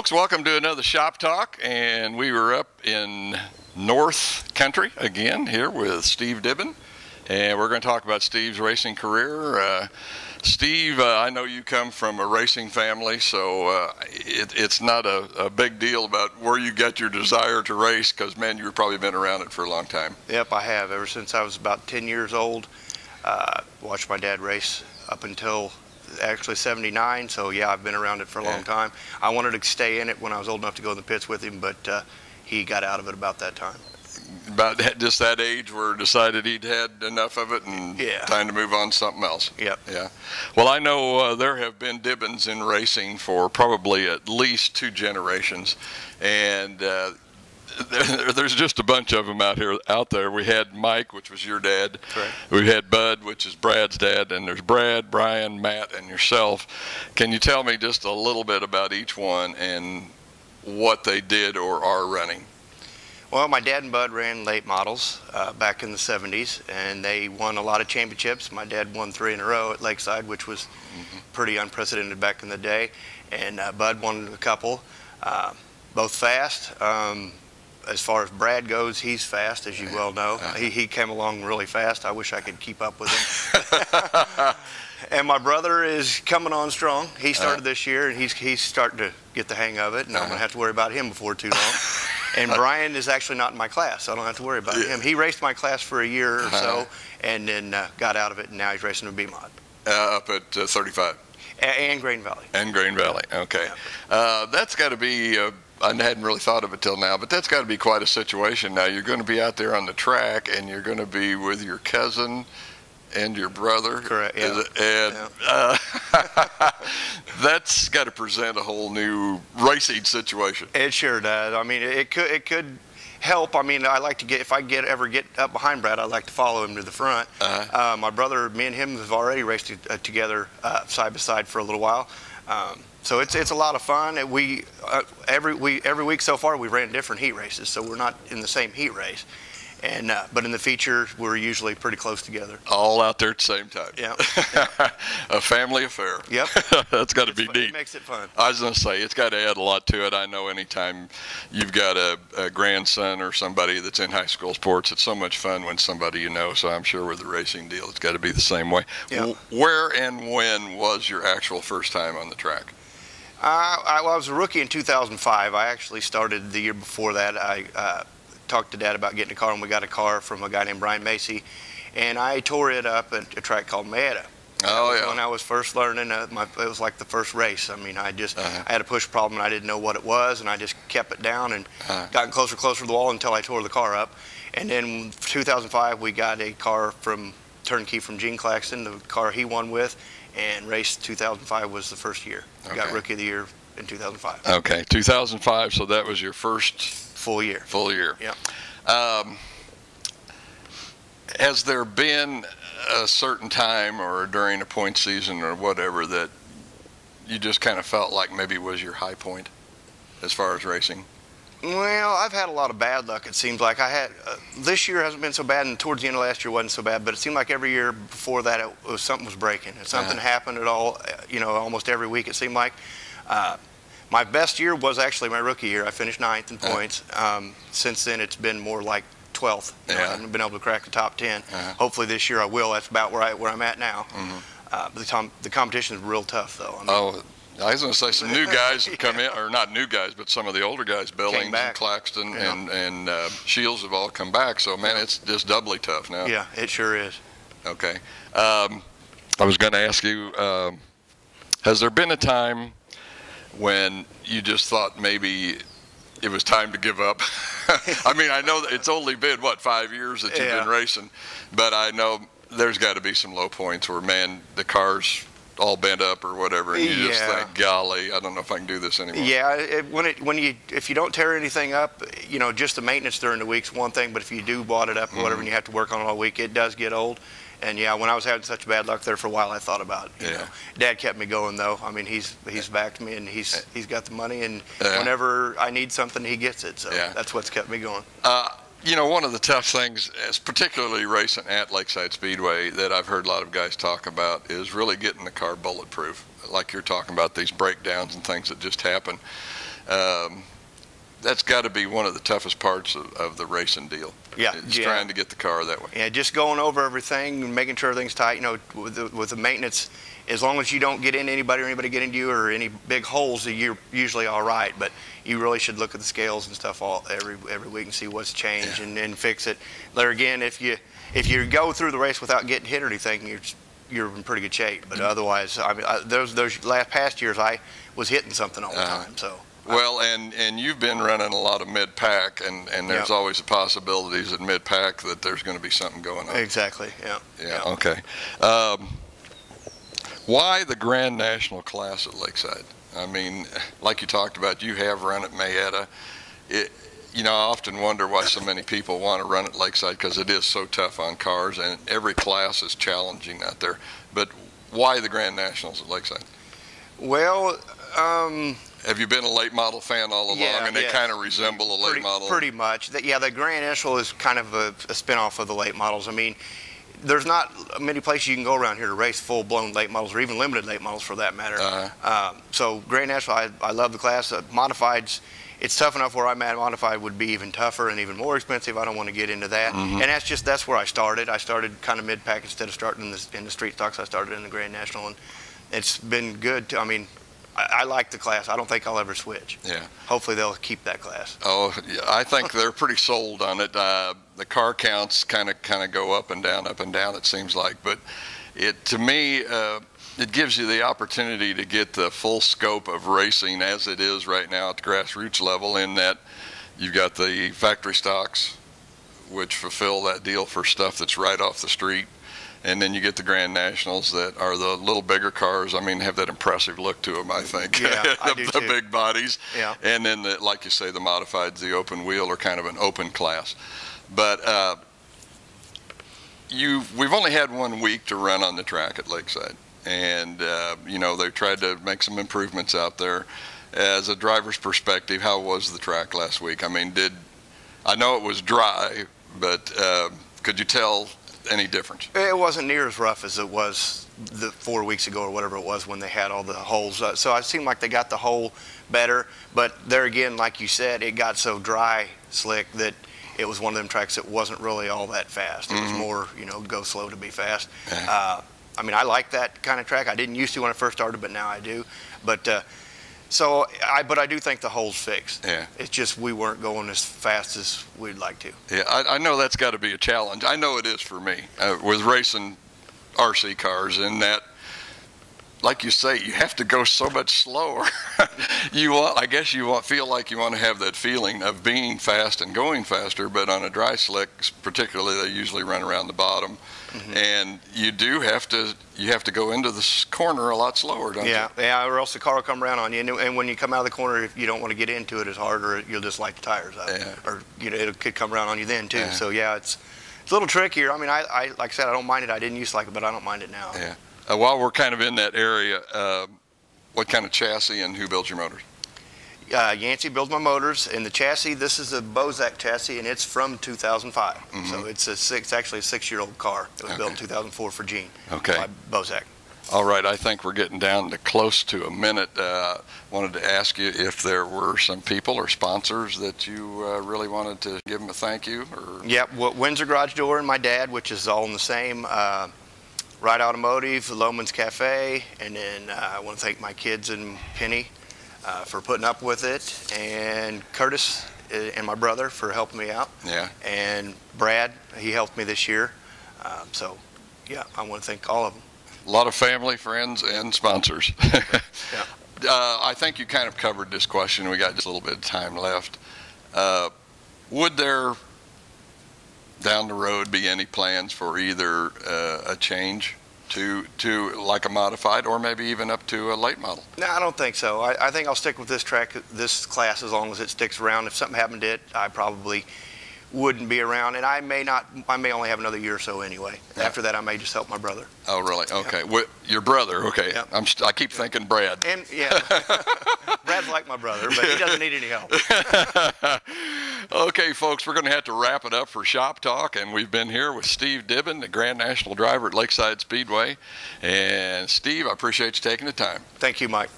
folks, welcome to another Shop Talk, and we were up in North Country again here with Steve Dibben, and we're going to talk about Steve's racing career. Steve, I know you come from a racing family, so it's not a big deal about where you got your desire to race, because, man, you've probably been around it for a long time. Yep, I have. Ever since I was about 10 years old, watched my dad race up until actually 79, so yeah, I've been around it for a long time. I wanted to stay in it when I was old enough to go in the pits with him, but he got out of it about that time. About just that age where decided he'd had enough of it and time to move on to something else. Yep. Yeah. Well, I know there have been Dibbens in racing for probably at least 2 generations, and there's just a bunch of them out there. We had Mike, which was your dad. Correct. We had Bud, which is Brad's dad, and there's Brad, Brian, Matt, and yourself. Can you tell me just a little bit about each one and what they did or are running? Well, my dad and Bud ran late models back in the 70s, and they won a lot of championships. My dad won 3 in a row at Lakeside, which was pretty unprecedented back in the day, and Bud won a couple, both fast. As far as Brad goes, he's fast, as you well know. He came along really fast. I wish I could keep up with him. And my brother is coming on strong. He started this year, and he's starting to get the hang of it, and I'm going to have to worry about him before too long. And Brian is actually not in my class, so I don't have to worry about him. He raced my class for a year or so, and then got out of it, and now he's racing a B-Mod. Up at 35? And Grain Valley. And Grain Valley, okay. That's got to be... I hadn't really thought of it till now, but that's got to be quite a situation. Now, you're going to be out there on the track, and you're going to be with your cousin and your brother. Correct, yeah. And that's got to present a whole new racing situation. It sure does. I mean, it could help. I mean, I like to get, if I ever get up behind Brad, I like to follow him to the front. My brother, me and him have already raced together side by side for a little while. So it's a lot of fun. Every week so far we ran different heat races, so we're not in the same heat race. And but in the feature we're usually pretty close together. All out there at the same time. Yeah. A family affair. Yep. That's got to be neat. It makes it fun. I was going to say, it's got to add a lot to it. I know anytime you've got a grandson or somebody that's in high school sports, it's so much fun when somebody you know, so I'm sure with the racing deal it's got to be the same way. Yeah. Where and when was your actual first time on the track? I was a rookie in 2005. I actually started the year before that. I talked to Dad about getting a car, and we got a car from a guy named Brian Macy, and I tore it up at a track called Mayetta. Oh, yeah. When I was first learning, it was like the first race. I mean, I had a push problem, and I didn't know what it was, and I just kept it down and gotten closer and closer to the wall until I tore the car up. And then in 2005, we got a car from Turnkey from Gene Claxton, the car he won with, and race 2005 was the first year. I got Rookie of the Year in 2005. Okay, 2005, so that was your first full year. Full year. Yeah. Has there been a certain time or during a point season or whatever that you just kind of felt like maybe was your high point as far as racing? Well, I've had a lot of bad luck, it seems like. I had this year hasn't been so bad, and towards the end of last year wasn't so bad, but it seemed like every year before that something was breaking. And something happened at all, you know, almost every week it seemed like. My best year was actually my rookie year. I finished 9th in points. Since then it's been more like 12th. I haven't been able to crack the top 10. Hopefully this year I will. That's about where I'm at now. But the competition is real tough though. I mean, I was going to say some new guys have come in, or not new guys, but some of the older guys, Billings and Claxton and Shields have all come back. So, man, it's just doubly tough now. Yeah, it sure is. Okay. I was going to ask you, has there been a time when you just thought maybe it was time to give up? I mean, I know that it's only been, 5 years that you've been racing, but I know there's got to be some low points where, man, the car's all bent up or whatever, and you just think, golly, I don't know if I can do this anymore. Yeah, if you don't tear anything up, you know, just the maintenance during the week's one thing, but if you do wad it up or whatever and you have to work on it all week, it does get old. And yeah, when I was having such bad luck there for a while, I thought about it. You know. Dad kept me going though. I mean, he's backed me, and he's got the money, and whenever I need something, he gets it. So that's what's kept me going. You know, one of the tough things, particularly racing at Lakeside Speedway, that I've heard a lot of guys talk about is really getting the car bulletproof. Like you're talking about these breakdowns and things that just happen. That's got to be one of the toughest parts of the racing deal. Yeah, it's trying to get the car that way. Yeah, just going over everything and making sure everything's tight. You know, with the maintenance, as long as you don't get into anybody or anybody get into you or any big holes, you're usually all right. But you really should look at the scales and stuff every week and see what's changed and fix it. There again, if you go through the race without getting hit or anything, you're in pretty good shape. But otherwise, I mean, those past years, I was hitting something all the time. So. Well, and you've been running a lot of mid-pack, and there's always the possibilities at mid-pack that there's going to be something going on. Exactly, Yeah, okay. Why the Grand National class at Lakeside? I mean, like you talked about, you have run at Mayetta. You know, I often wonder why so many people want to run at Lakeside, because it is so tough on cars, and every class is challenging out there. But why the Grand Nationals at Lakeside? Well, have you been a late model fan all along, and they kind of resemble a late model? Pretty much. The Grand National is kind of a spin-off of the late models. I mean, there's not many places you can go around here to race full-blown late models, or even limited late models for that matter. So Grand National, I love the class. Modifieds, it's tough enough where I'm at. Modified would be even tougher and even more expensive. I don't want to get into that. And that's where I started. I started kind of mid-pack instead of starting in the street stocks. I started in the Grand National, and it's been good. I mean, I like the class. I don't think I'll ever switch. Yeah. Hopefully they'll keep that class. Oh, yeah, I think they're pretty sold on it. The car counts kind of go up and down, it seems like. But to me, it gives you the opportunity to get the full scope of racing as it is right now at the grassroots level, in that you've got the factory stocks, which fulfill that deal for stuff that's right off the street. And then you get the Grand Nationals that are the little bigger cars. I mean, have that impressive look to them, I think. Yeah, I do too. The big bodies. Yeah. And then, like you say, the modifieds, the open wheel, are kind of an open class. But we've only had 1 week to run on the track at Lakeside. And, you know, they've tried to make some improvements out there. As a driver's perspective, how was the track last week? I mean, I know it was dry, but could you tell any difference? It wasn't near as rough as it was the 4 weeks ago or whatever it was when they had all the holes. So it seemed like they got the hole better, but there again, like you said, it got so dry, slick, that it was one of them tracks that wasn't really all that fast. It was more, you know, go slow to be fast. I mean, I like that kind of track. I didn't used to when I first started, but now I do. But but I do think the hole's fixed. Yeah. It's just we weren't going as fast as we'd like to. Yeah, I know that's got to be a challenge. I know it is for me with racing RC cars, in that, like you say, you have to go so much slower. I guess feel like you want to have that feeling of being fast and going faster, but on a dry slick, particularly, they usually run around the bottom. And you have to go into this corner a lot slower, don't you? Yeah, or else the car will come around on you. And when you come out of the corner, if you don't want to get into it as hard, or you'll just light the tires up. Or, you know, it could come around on you then too. So yeah, it's a little trickier. I mean, I like I said, I don't mind it. I didn't used to like it, but I don't mind it now. Yeah. While we're kind of in that area, what kind of chassis and who builds your motors? Yancey builds my motors, and the chassis, this is a Bozak chassis, and it's from 2005. So it's actually a 6-year-old car. It was built in 2004 for Gene by Bozak. All right, I think we're getting down to close to a minute. Wanted to ask you if there were some people or sponsors that you really wanted to give them a thank you. Or... Windsor Garage Door and my dad, which is all in the same. Ride Automotive, Loman's Cafe, and then I want to thank my kids and Penny for putting up with it, and Curtis and my brother for helping me out. Yeah. And Brad, he helped me this year. So, yeah, I want to thank all of them. A lot of family, friends, and sponsors. I think you kind of covered this question. We got just a little bit of time left. Would there, down the road, be any plans for either a change to like a modified, or maybe even up to a late model? No, I don't think so. I think I'll stick with this track, this class, as long as it sticks around. If something happened to it, I probably wouldn't be around, and I may only have another year or so anyway. After that, I may just help my brother. Oh, really? Okay. Your brother? Okay. I keep thinking Brad. And Brad's like my brother, but he doesn't need any help. Okay, folks, we're going to have to wrap it up for Shop Talk, and we've been here with Steve Dibben, the Grand National driver at Lakeside Speedway. And Steve, I appreciate you taking the time. Thank you, Mike.